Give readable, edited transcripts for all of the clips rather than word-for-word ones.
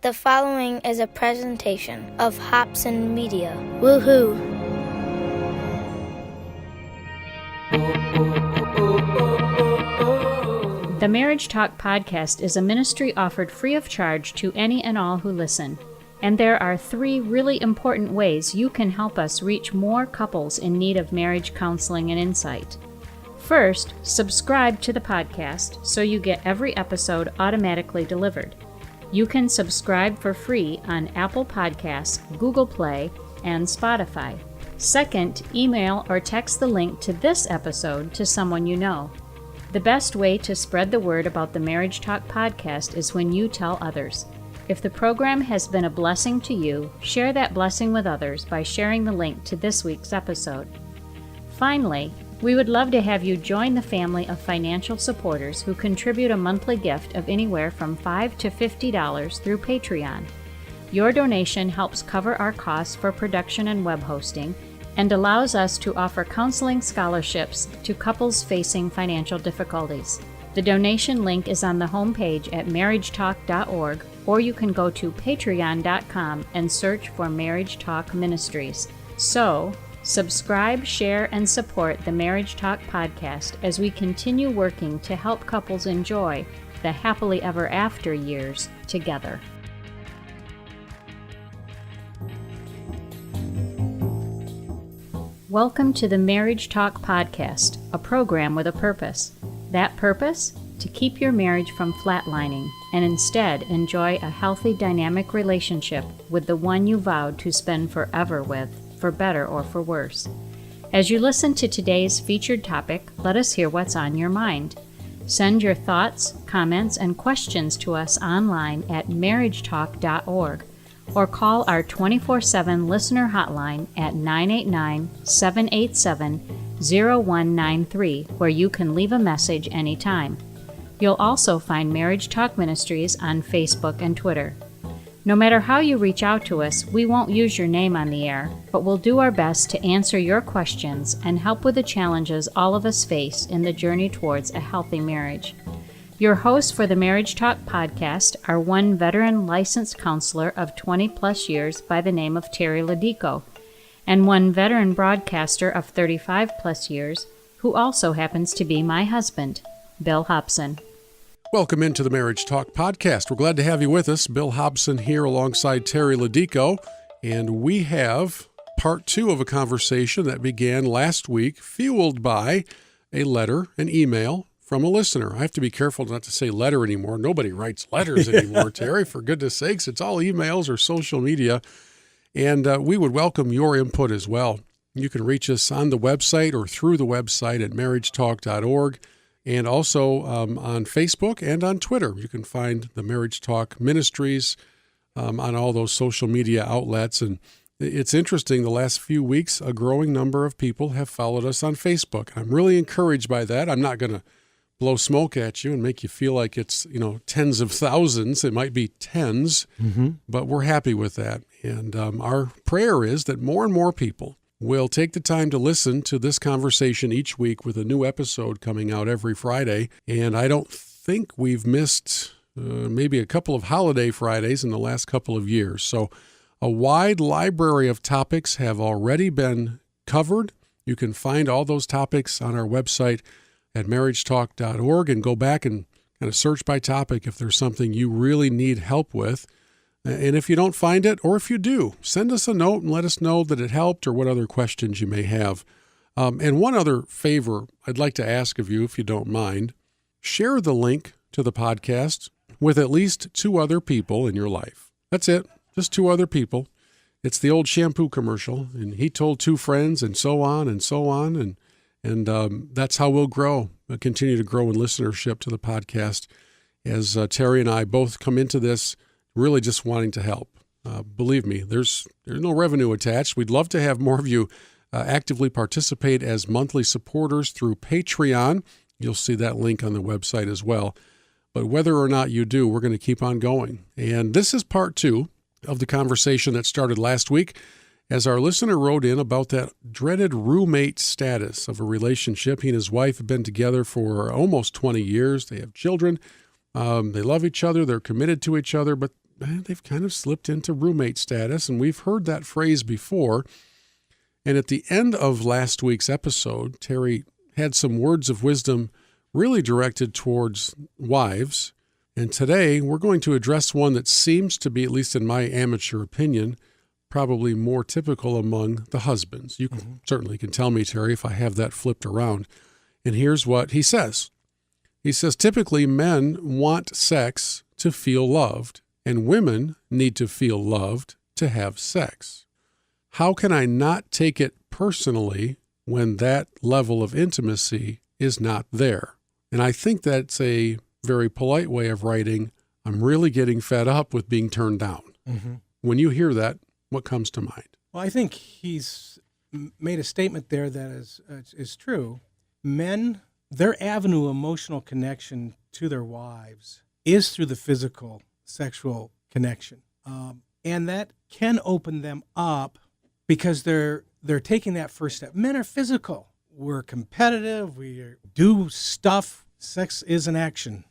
The following is a presentation of Hobson Media. Woohoo! The Marriage Talk podcast is a ministry offered free of charge to any and all who listen. And there are 3 really important ways you can help us reach more couples in need of marriage counseling and insight. First, subscribe to the podcast so you get every episode automatically delivered. You can subscribe for free on Apple Podcasts, Google Play, and Spotify. Second, email or text the link to this episode to someone you know. The best way to spread the word about the Marriage Talk podcast is when you tell others. If the program has been a blessing to you, share that blessing with others by sharing the link to this week's episode. Finally, we would love to have you join the family of financial supporters who contribute a monthly gift of anywhere from $5 to $50 through Patreon. Your donation helps cover our costs for production and web hosting and allows us to offer counseling scholarships to couples facing financial difficulties. The donation link is on the homepage at marriagetalk.org, or you can go to patreon.com and search for Marriage Talk Ministries. So, subscribe, share, and support the Marriage Talk podcast as we continue working to help couples enjoy the happily ever after years together. Welcome to the Marriage Talk podcast, a program with a purpose. That purpose? To keep your marriage from flatlining and instead enjoy a healthy, dynamic relationship with the one you vowed to spend forever with, for better or for worse. As you listen to today's featured topic, let us hear what's on your mind. Send your thoughts, comments, and questions to us online at marriagetalk.org or call our 24/7 listener hotline at 989-787-0193, where you can leave a message anytime. You'll also find Marriage Talk Ministries on Facebook and Twitter. No matter how you reach out to us, we won't use your name on the air, but we'll do our best to answer your questions and help with the challenges all of us face in the journey towards a healthy marriage. Your hosts for the Marriage Talk podcast are one veteran licensed counselor of 20-plus years by the name of Terry Ladico, and one veteran broadcaster of 35-plus years who also happens to be my husband, Bill Hobson. Welcome into the Marriage Talk podcast. We're glad to have you with us. Bill Hobson here alongside Terry Ladico, and we have part 2 of a conversation that began last week, fueled by a letter, an email from a listener. I have to be careful not to say letter anymore. Nobody writes letters anymore, Terry, for goodness sakes. It's all emails or social media, and we would welcome your input as well. You can reach us on the website or through the website at marriagetalk.org. And also on Facebook and on Twitter. You can find the Marriage Talk Ministries on all those social media outlets. And it's interesting, the last few weeks, a growing number of people have followed us on Facebook. I'm really encouraged by that. I'm not going to blow smoke at you and make you feel like it's, tens of thousands. It might be tens, but we're happy with that. And our prayer is that more and more people will take the time to listen to this conversation each week with a new episode coming out every Friday. And I don't think we've missed maybe a couple of holiday Fridays in the last couple of years. So a wide library of topics have already been covered. You can find all those topics on our website at marriagetalk.org and go back and kind of search by topic if there's something you really need help with. And if you don't find it, or if you do, send us a note and let us know that it helped or what other questions you may have. And one other favor I'd like to ask of you, if you don't mind, share the link to the podcast with at least 2 other people in your life. That's it, just 2 other people. It's the old shampoo commercial, and he told 2 friends, and so on and so on. And that's how we'll grow, continue to grow in listenership to the podcast as Terry and I both come into this really just wanting to help. Believe me, there's no revenue attached. We'd love to have more of you actively participate as monthly supporters through Patreon. You'll see that link on the website as well. But whether or not you do, we're going to keep on going. And this is part 2 of the conversation that started last week, as our listener wrote in about that dreaded roommate status of a relationship. He and his wife have been together for almost 20 years. They have children. They love each other. They're committed to each other, but they've kind of slipped into roommate status, and we've heard that phrase before. And at the end of last week's episode, Terry had some words of wisdom really directed towards wives. And today we're going to address one that seems to be, at least in my amateur opinion, probably more typical among the husbands. You certainly can tell me, Terry, if I have that flipped around. And here's what he says. He says, typically men want sex to feel loved, and women need to feel loved to have sex. How can I not take it personally when that level of intimacy is not there? And I think that's a very polite way of writing, I'm really getting fed up with being turned down. When you hear that, what comes to mind? Well, I think he's made a statement there that is true. Men, their avenue of emotional connection to their wives is through the physical, sexual connection. And that can open them up because they're taking that first step. Men are physical. We're competitive. We do stuff. Sex is an action.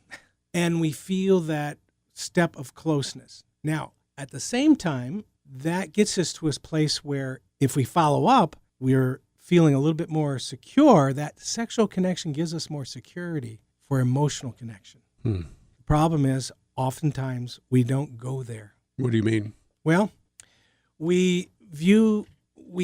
And we feel that step of closeness. Now, at the same time, that gets us to a place where if we follow up, we're feeling a little bit more secure. That sexual connection gives us more security for emotional connection. The problem is oftentimes we don't go there. What do you mean? Well, we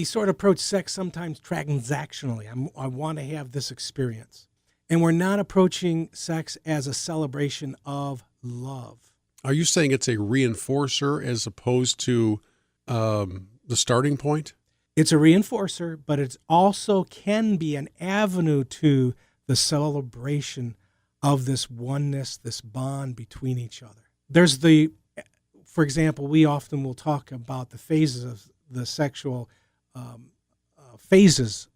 sort of approach sex sometimes transactionally. I want to have this experience. And we're not approaching sex as a celebration of love. Are you saying it's a reinforcer as opposed to the starting point? It's a reinforcer, but it also can be an avenue to the celebration of this oneness, this bond between each other. For example, we often will talk about the phases of the sexual phases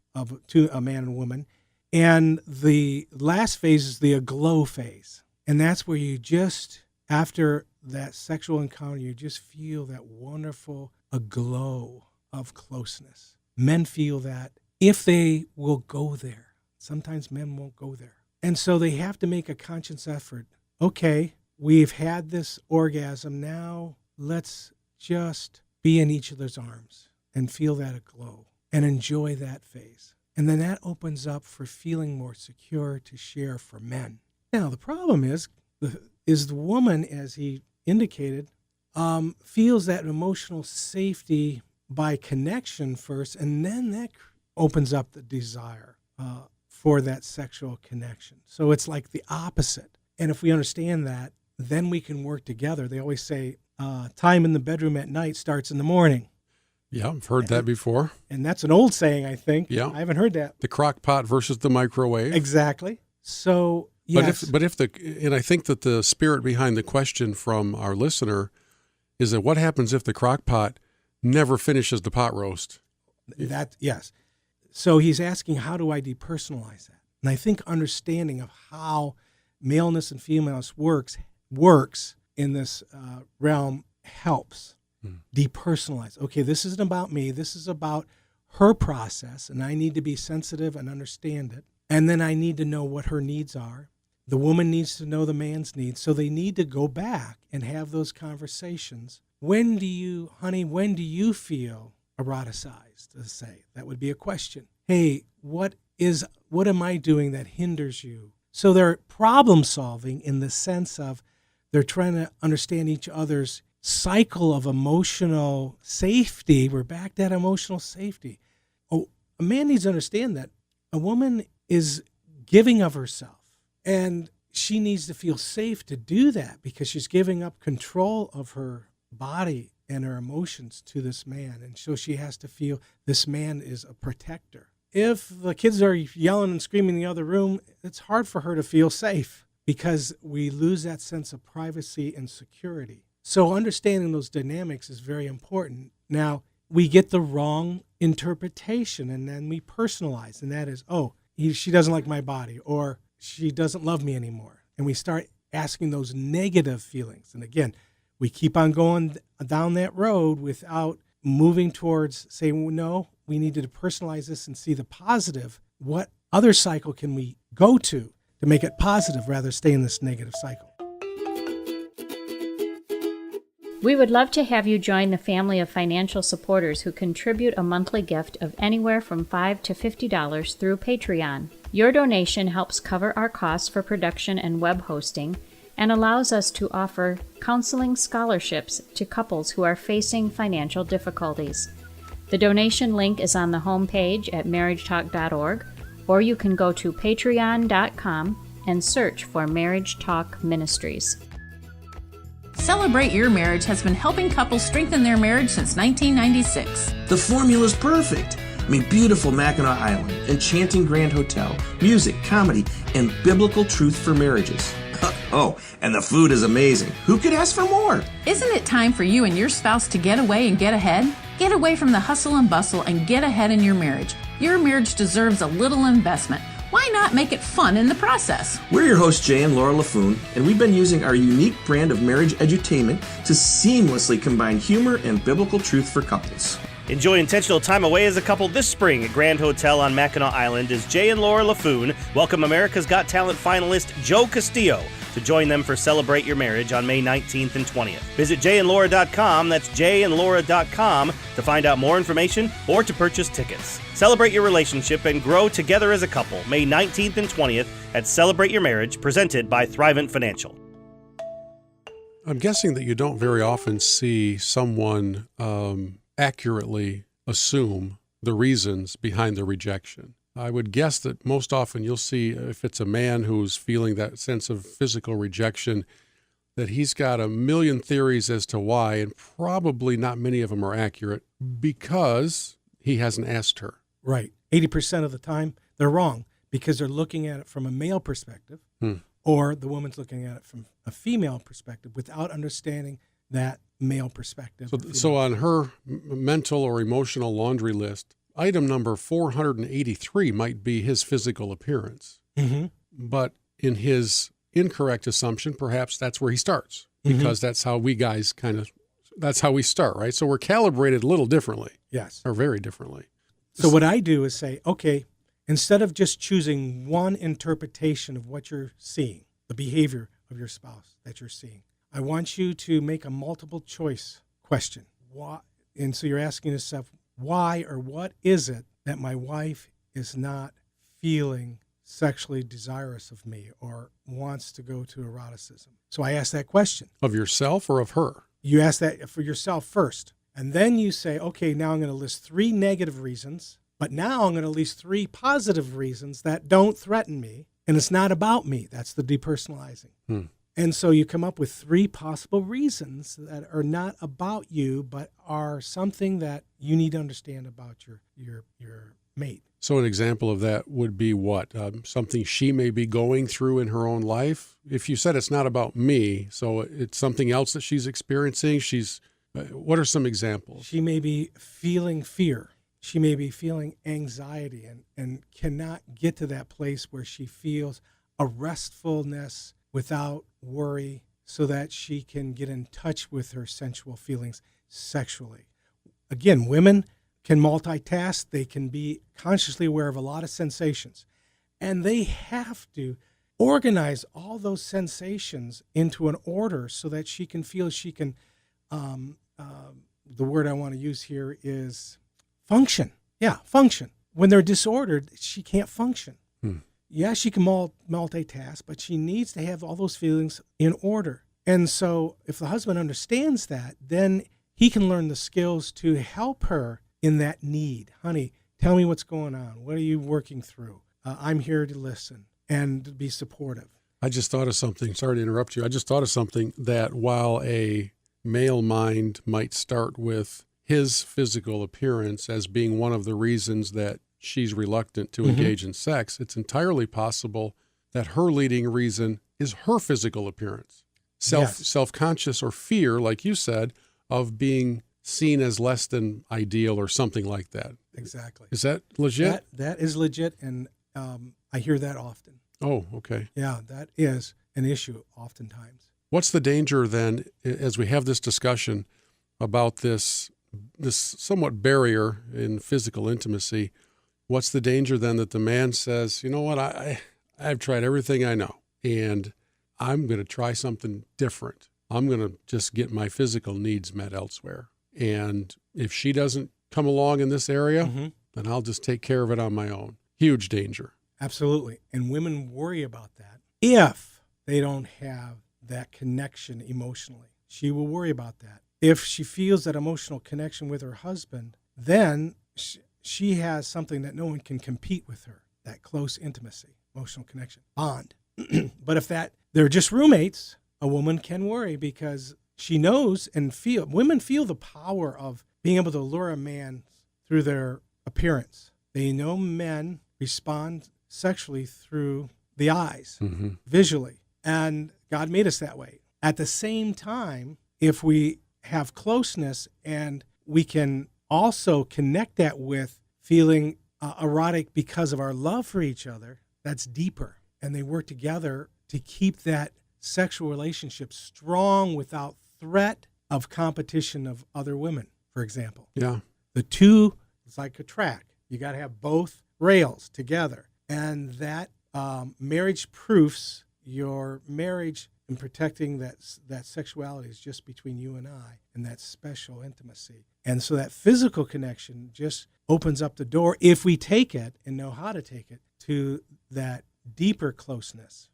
to a man and woman. And the last phase is the aglow phase. And that's where you just, after that sexual encounter, you just feel that wonderful aglow of closeness. Men feel that if they will go there. Sometimes men won't go there. And so they have to make a conscious effort. Okay, we've had this orgasm. Now let's just be in each other's arms and feel that aglow and enjoy that phase. And then that opens up for feeling more secure to share for men. Now, the problem is the woman, as he indicated, feels that emotional safety by connection first, and then that opens up the desire for that sexual connection. So it's like the opposite. And if we understand that, then we can work together. They always say time in the bedroom at night starts in the morning. Yeah, I've heard that before. And that's an old saying, I think. Yeah. I haven't heard that. The crock pot versus the microwave. Exactly. So, yes. But if and I think that the spirit behind the question from our listener is that what happens if the crock pot never finishes the pot roast? Yes. So he's asking, how do I depersonalize that? And I think understanding of how maleness and femaleness works in this realm helps. Depersonalize. Okay, this isn't about me. This is about her process, and I need to be sensitive and understand it. And then I need to know what her needs are. The woman needs to know the man's needs. So they need to go back and have those conversations. When do you feel eroticized, to say? That would be a question. Hey, what am I doing that hinders you? So they're problem solving in the sense of they're trying to understand each other's cycle of emotional safety. We're back to that emotional safety. Oh, a man needs to understand that a woman is giving of herself, and she needs to feel safe to do that because she's giving up control of her body and her emotions to this man. And so she has to feel this man is a protector. If the kids are yelling and screaming in the other room, it's hard for her to feel safe because we lose that sense of privacy and security. So understanding those dynamics is very important. Now, we get the wrong interpretation, and then we personalize, and that is, she doesn't like my body, or she doesn't love me anymore. And we start asking those negative feelings. And again, we keep on going down that road without moving towards saying, well, no, we need to personalize this and see the positive. What other cycle can we go to make it positive rather than stay in this negative cycle? We would love to have you join the family of financial supporters who contribute a monthly gift of anywhere from $5 to $50 through Patreon. Your donation helps cover our costs for production and web hosting and allows us to offer counseling scholarships to couples who are facing financial difficulties. The donation link is on the homepage at marriagetalk.org, or you can go to patreon.com and search for Marriage Talk Ministries. Celebrate Your Marriage has been helping couples strengthen their marriage since 1996. The formula's perfect. Beautiful Mackinac Island, enchanting Grand Hotel, music, comedy, and biblical truth for marriages. Oh, and the food is amazing. Who could ask for more? Isn't it time for you and your spouse to get away and get ahead? Get away from the hustle and bustle and get ahead in your marriage. Your marriage deserves a little investment. Why not make it fun in the process? We're your hosts, Jay and Laura LaFoon, and we've been using our unique brand of marriage edutainment to seamlessly combine humor and biblical truth for couples. Enjoy intentional time away as a couple this spring at Grand Hotel on Mackinac Island as Jay and Laura LaFoon welcome America's Got Talent finalist Joe Castillo to join them for Celebrate Your Marriage on May 19th and 20th. Visit jayandlaura.com, that's jayandlaura.com, to find out more information or to purchase tickets. Celebrate your relationship and grow together as a couple, May 19th and 20th at Celebrate Your Marriage, presented by Thrivent Financial. I'm guessing that you don't very often see someone accurately assume the reasons behind the rejection. I would guess that most often you'll see, if it's a man who's feeling that sense of physical rejection, that he's got a million theories as to why, and probably not many of them are accurate because he hasn't asked her. Right. 80% of the time, they're wrong because they're looking at it from a male perspective, or the woman's looking at it from a female perspective without understanding that male perspective. So on her mental or emotional laundry list, item number 483 might be his physical appearance. Mm-hmm. But in his incorrect assumption, perhaps that's where he starts, because that's how we guys that's how we start, right? So we're calibrated a little differently. Yes. Or very differently. So what I do is say, okay, instead of just choosing one interpretation of what you're seeing, the behavior of your spouse that you're seeing, I want you to make a multiple choice question. Why? And so you're asking yourself, why or what is it that my wife is not feeling sexually desirous of me or wants to go to eroticism? So I ask that question. Of yourself or of her? You ask that for yourself first. And then you say, okay, now I'm going to list 3 negative reasons, but now I'm going to list 3 positive reasons that don't threaten me. And it's not about me. That's the depersonalizing. And so you come up with 3 possible reasons that are not about you, but are something that you need to understand about your mate. So an example of that would be what? Something she may be going through in her own life? If you said it's not about me, so it's something else that she's experiencing, what are some examples? She may be feeling fear. She may be feeling anxiety and cannot get to that place where she feels a restfulness without worry so that she can get in touch with her sensual feelings sexually. Again, women can multitask. They can be consciously aware of a lot of sensations. And they have to organize all those sensations into an order so that she can feel she can, the word I want to use here is function. Yeah, function. When they're disordered, she can't function. Yeah, she can multitask, but she needs to have all those feelings in order. And so if the husband understands that, then he can learn the skills to help her in that need. Honey, tell me what's going on. What are you working through? I'm here to listen and be supportive. I just thought of something. Sorry to interrupt you. I just thought of something that while a male mind might start with his physical appearance as being one of the reasons that she's reluctant to engage in sex, it's entirely possible that her leading reason is her physical appearance. Self-conscious or fear, like you said, of being seen as less than ideal or something like that. Exactly. Is that legit? That is legit, and I hear that often. Oh, okay. Yeah, that is an issue oftentimes. What's the danger then, as we have this discussion about this somewhat barrier in physical intimacy? What's the danger then that the man says, you know what, I've tried everything I know, and I'm going to try something different. I'm going to just get my physical needs met elsewhere. And if she doesn't come along in this area, then I'll just take care of it on my own. Huge danger. Absolutely. And women worry about that if they don't have that connection emotionally. She will worry about that. If she feels that emotional connection with her husband, then she has something that no one can compete with her, that close intimacy, emotional connection, bond. But if they're just roommates, a woman can worry because she knows and women feel the power of being able to lure a man through their appearance. They know men respond sexually through the eyes, visually, and God made us that way. At the same time, if we have closeness and we can also connect that with feeling erotic because of our love for each other, that's deeper. And they work together to keep that sexual relationship strong without threat of competition of other women, for example. Yeah. The two, it's like a track. You got to have both rails together. And that marriage proofs your marriage in protecting that sexuality is just between you and I and that special intimacy. And so that physical connection just opens up the door, if we take it and know how to take it, to that deeper closeness.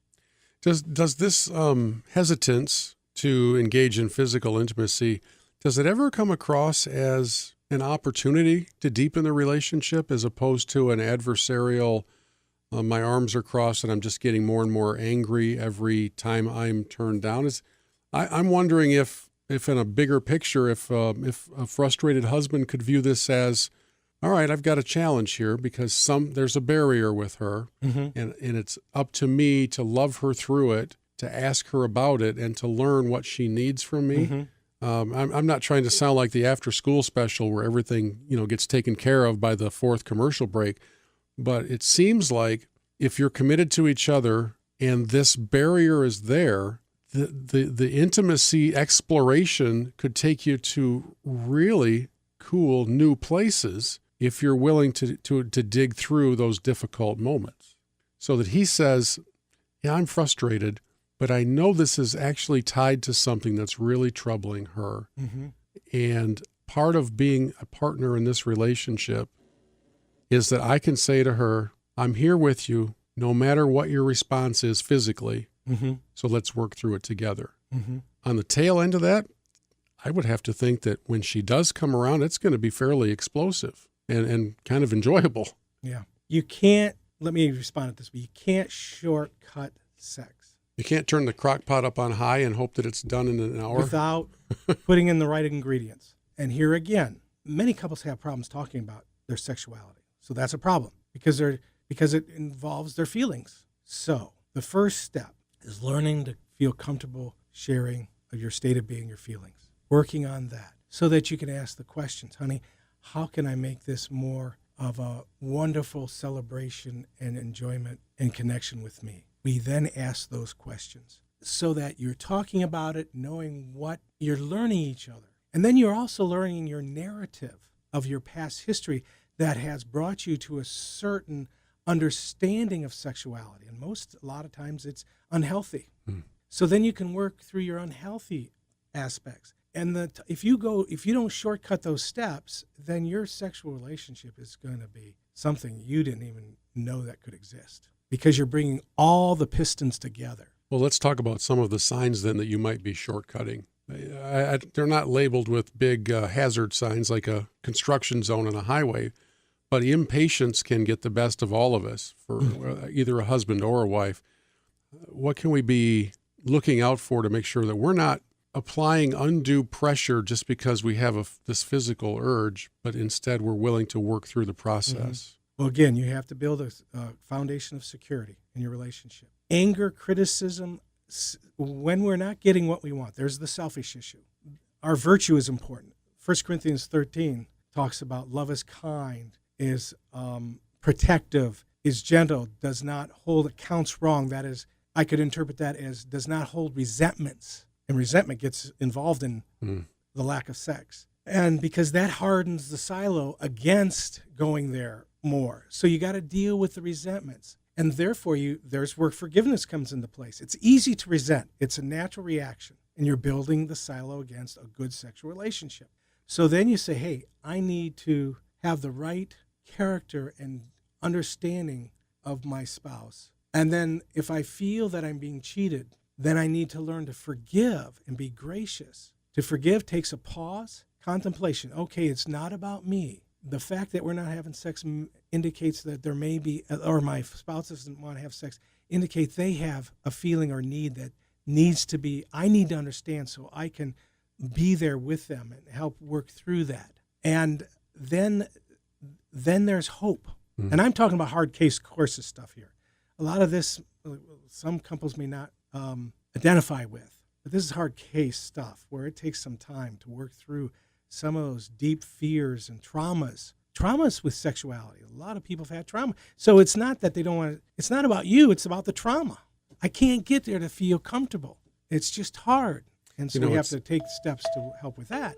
Does this hesitance to engage in physical intimacy, does it ever come across as an opportunity to deepen the relationship as opposed to an adversarial, my arms are crossed and I'm just getting more and more angry every time I'm turned down? I'm wondering if in a bigger picture, if a frustrated husband could view this as, all right, I've got a challenge here because there's a barrier with her, and it's up to me to love her through it, to ask her about it, and to learn what she needs from me. I'm not trying to sound like the after-school special where everything gets taken care of by the fourth commercial break, but it seems like if you're committed to each other and this barrier is there, the intimacy exploration could take you to really cool new places if you're willing to dig through those difficult moments. So that he says, yeah, I'm frustrated, but I know this is actually tied to something that's really troubling her. And part of being a partner in this relationship is that I can say to her, I'm here with you no matter what your response is physically, so let's work through it together. On the tail end of that, I would have to think that when she does come around, it's going to be fairly explosive and kind of enjoyable. Yeah. You can't, let me respond to this, but you can't shortcut sex. You can't turn the crock pot up on high and hope that it's done in an hour. Without putting in the right ingredients. And here again, many couples have problems talking about their sexuality. So that's a problem because it involves their feelings. So the first step is learning to feel comfortable sharing of your state of being, your feelings, working on that so that you can ask the questions, honey, how can I make this more of a wonderful celebration and enjoyment and connection with me? We then ask those questions so that you're talking about it, knowing what you're learning each other. And then you're also learning your narrative of your past history that has brought you to a certain understanding of sexuality. And a lot of times it's unhealthy. So then you can work through your unhealthy aspects. And if you don't shortcut those steps, then your sexual relationship is going to be something you didn't even know that could exist because you're bringing all the pistons together. Well, let's talk about some of the signs then that you might be shortcutting. They're not labeled with big hazard signs like a construction zone on a highway, but impatience can get the best of all of us for either a husband or a wife. What can we be looking out for to make sure that we're not applying undue pressure just because we have this physical urge, but instead we're willing to work through the process? Well, again, you have to build a foundation of security in your relationship. Anger, criticism, when we're not getting what we want, there's the selfish issue. Our virtue is important. 1 Corinthians 13 talks about love is kind, is protective, is gentle, does not hold accounts wrong. That is, I could interpret that as does not hold resentments. And resentment gets involved in the lack of sex. And because that hardens the silo against going there more. So you got to deal with the resentments. And therefore, there's where forgiveness comes into place. It's easy to resent. It's a natural reaction. and you're building the silo against a good sexual relationship. So then you say, hey, I need to have the right character and understanding of my spouse. And then if I feel that I'm being cheated, then I need to learn to forgive and be gracious. To forgive takes a pause, contemplation. Okay, it's not about me. The fact that we're not having sex indicates that there may be, or my spouse doesn't want to have sex, indicates they have a feeling or need that needs to be, I need to understand so I can be there with them and help work through that. And then there's hope. Mm-hmm. And I'm talking about hard case courses stuff here. A lot of this, some couples may not identify with, but this is hard case stuff where it takes some time to work through some of those deep fears and traumas with sexuality. A lot of people have had trauma. So it's not that they don't want to, it's not about you, it's about the trauma. I can't get there to feel comfortable. It's just hard. And so we have to take steps to help with that.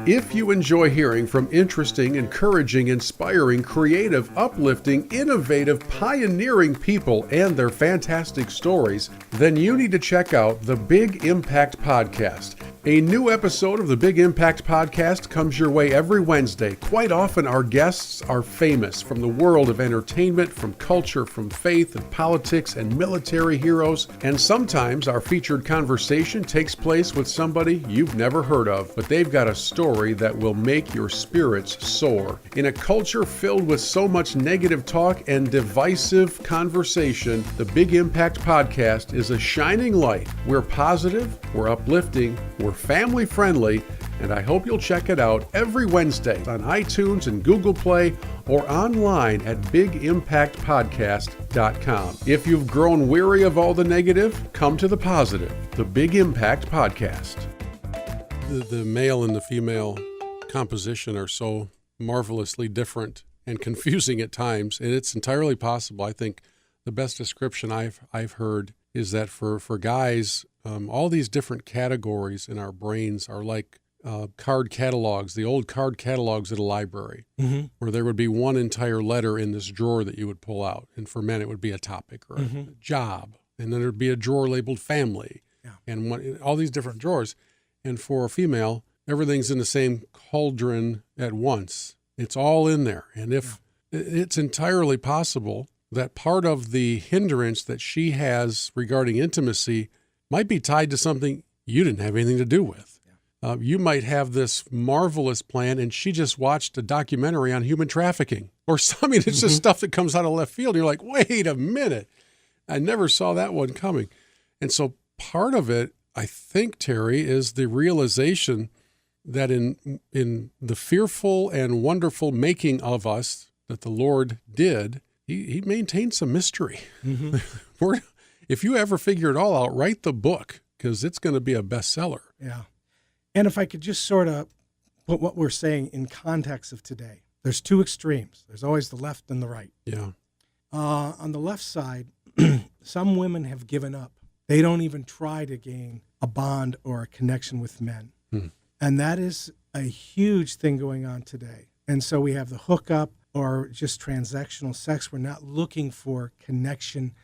If you enjoy hearing from interesting, encouraging, inspiring, creative, uplifting, innovative, pioneering people and their fantastic stories, then you need to check out the Big Impact Podcast. A new episode of the Big Impact Podcast comes your way every Wednesday. Quite often our guests are famous from the world of entertainment, from culture, from faith and politics and military heroes. And sometimes our featured conversation takes place with somebody you've never heard of, but they've got a story that will make your spirits soar. In a culture filled with so much negative talk and divisive conversation, the Big Impact Podcast is a shining light. We're positive, we're uplifting, we're family friendly, and I hope you'll check it out every Wednesday on iTunes and Google Play or online at bigimpactpodcast.com. If you've grown weary of all the negative, come to the positive, the Big Impact Podcast. The male and the female composition are so marvelously different and confusing at times, and it's entirely possible. I think the best description I've heard is that for guys, all these different categories in our brains are like card catalogs, the old card catalogs at a library, mm-hmm. where there would be one entire letter in this drawer that you would pull out. And for men, it would be a topic or mm-hmm. a job. And then there'd be a drawer labeled family and all these different drawers. And for a female, everything's in the same cauldron at once. It's all in there. And if it's entirely possible that part of the hindrance that she has regarding intimacy might be tied to something you didn't have anything to do with. Yeah. You might have this marvelous plan, and she just watched a documentary on human trafficking or something. It's just stuff that comes out of left field. You're like, wait a minute. I never saw that one coming. And so part of it, I think, Terry, is the realization that in the fearful and wonderful making of us that the Lord did, he maintained some mystery. Mm-hmm. If you ever figure it all out, write the book, because it's going to be a bestseller. Yeah. And if I could just sort of put what we're saying in context of today, there's two extremes. There's always the left and the right. Yeah. On the left side, some women have given up. They don't even try to gain a bond or a connection with men. And that is a huge thing going on today. And so we have the hookup or just transactional sex. We're not looking for connection.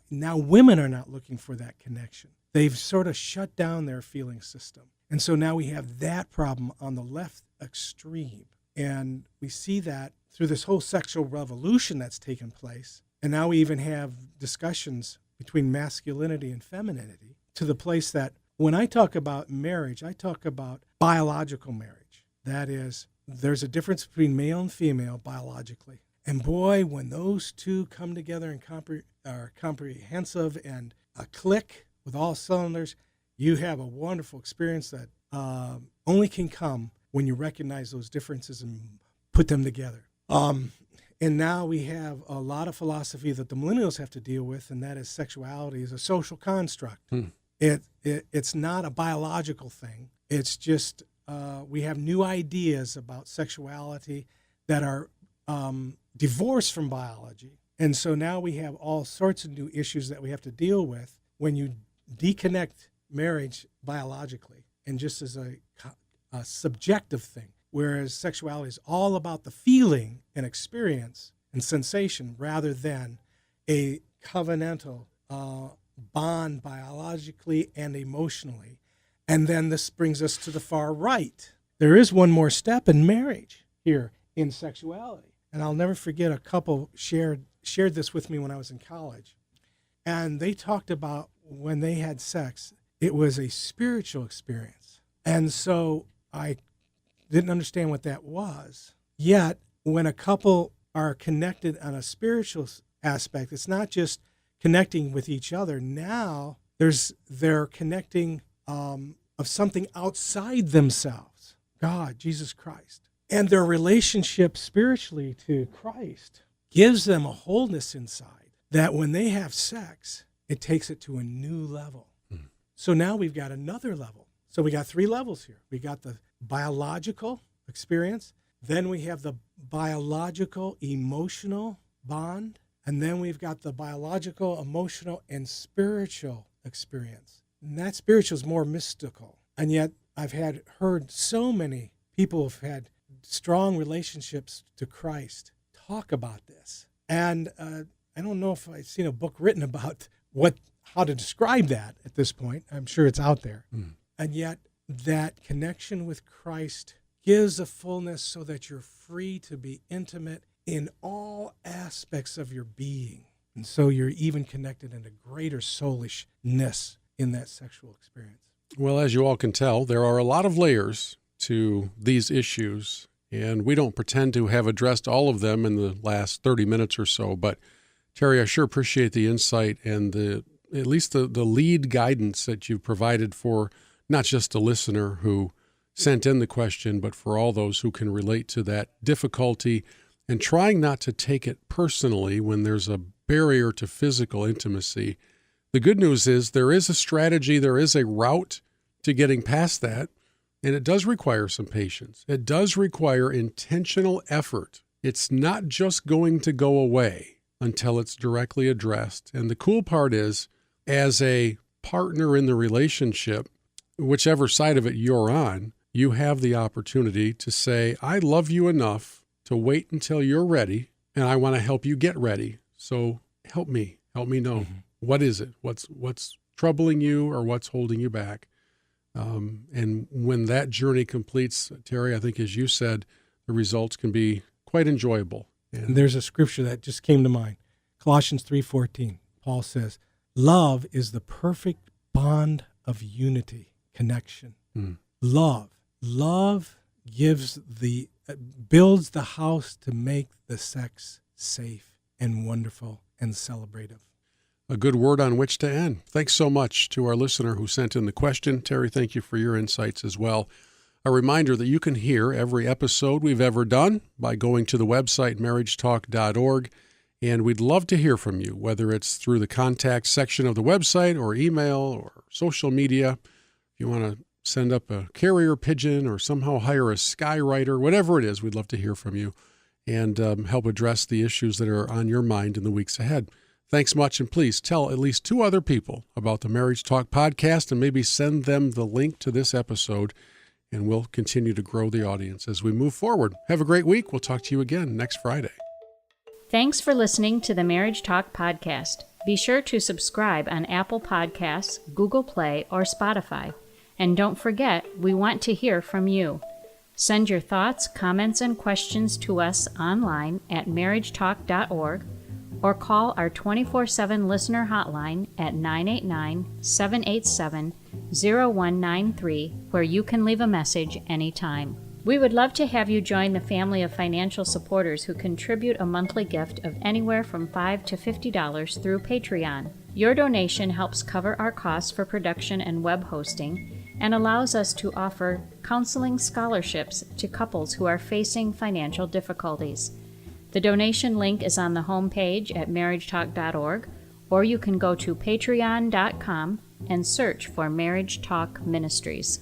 Now women are not looking for that connection. They've sort of shut down their feeling system. And so now we have that problem on the left extreme. And we see that through this whole sexual revolution that's taken place. And now we even have discussions between masculinity and femininity to the place that when I talk about marriage, I talk about biological marriage. That is, there's a difference between male and female biologically. And boy, when those two come together and are comprehensive and a click with all cylinders, you have a wonderful experience that only can come when you recognize those differences and put them together. And now we have a lot of philosophy that the millennials have to deal with, and that is sexuality is a social construct. It's not a biological thing. It's just we have new ideas about sexuality that are divorced from biology. And so now we have all sorts of new issues that we have to deal with when you deconnect marriage biologically and just as a subjective thing, whereas sexuality is all about the feeling and experience and sensation rather than a covenantal bond biologically and emotionally. And then this brings us to the far right. There is one more step in marriage here in sexuality. And I'll never forget, a couple shared this with me when I was in college. And they talked about when they had sex, it was a spiritual experience. And so I didn't understand what that was. Yet, when a couple are connected on a spiritual aspect, it's not just connecting with each other. Now they're connecting of something outside themselves, God, Jesus Christ. And their relationship spiritually to Christ gives them a wholeness inside that when they have sex, it takes it to a new level. Mm-hmm. So now we've got another level. So we got 3 levels here. We got the biological experience, then we have the biological emotional bond, and then we've got the biological, emotional, and spiritual experience. And that spiritual is more mystical. And yet I've heard so many people have had strong relationships to Christ talk about this. And I don't know if I've seen a book written about how to describe that at this point. I'm sure it's out there. Mm. And yet that connection with Christ gives a fullness so that you're free to be intimate in all aspects of your being. And so you're even connected in a greater soulishness in that sexual experience. Well, as you all can tell, there are a lot of layers to these issues, and we don't pretend to have addressed all of them in the last 30 minutes or so. But Terry, I sure appreciate the insight and at least the lead guidance that you've provided for not just the listener who sent in the question, but for all those who can relate to that difficulty and trying not to take it personally when there's a barrier to physical intimacy. The good news is there is a strategy, there is a route to getting past that, and it does require some patience. It does require intentional effort. It's not just going to go away until it's directly addressed. And the cool part is, as a partner in the relationship, whichever side of it you're on, you have the opportunity to say, I love you enough to wait until you're ready, and I want to help you get ready. So help me know. Mm-hmm. What is it? What's troubling you or what's holding you back? And when that journey completes, Terry, I think as you said, the results can be quite enjoyable. And there's a scripture that just came to mind. Colossians 3:14. Paul says, love is the perfect bond of unity, connection. Mm. Love builds the house to make the sex safe and wonderful and celebrative. A good word on which to end. Thanks so much to our listener who sent in the question. Terry, thank you for your insights as well. A reminder that you can hear every episode we've ever done by going to the website marriagetalk.org, and we'd love to hear from you, whether it's through the contact section of the website or email or social media. If you want to send up a carrier pigeon or somehow hire a skywriter, whatever it is, we'd love to hear from you and help address the issues that are on your mind in the weeks ahead. Thanks much, and please tell at least 2 other people about the Marriage Talk podcast and maybe send them the link to this episode, and we'll continue to grow the audience as we move forward. Have a great week. We'll talk to you again next Friday. Thanks for listening to the Marriage Talk podcast. Be sure to subscribe on Apple Podcasts, Google Play, or Spotify. And don't forget, we want to hear from you. Send your thoughts, comments, and questions to us online at marriagetalk.org or call our 24/7 listener hotline at 989-787-0193, where you can leave a message anytime. We would love to have you join the family of financial supporters who contribute a monthly gift of anywhere from $5 to $50 through Patreon. Your donation helps cover our costs for production and web hosting and allows us to offer counseling scholarships to couples who are facing financial difficulties. The donation link is on the homepage at marriagetalk.org, or you can go to patreon.com and search for Marriage Talk Ministries.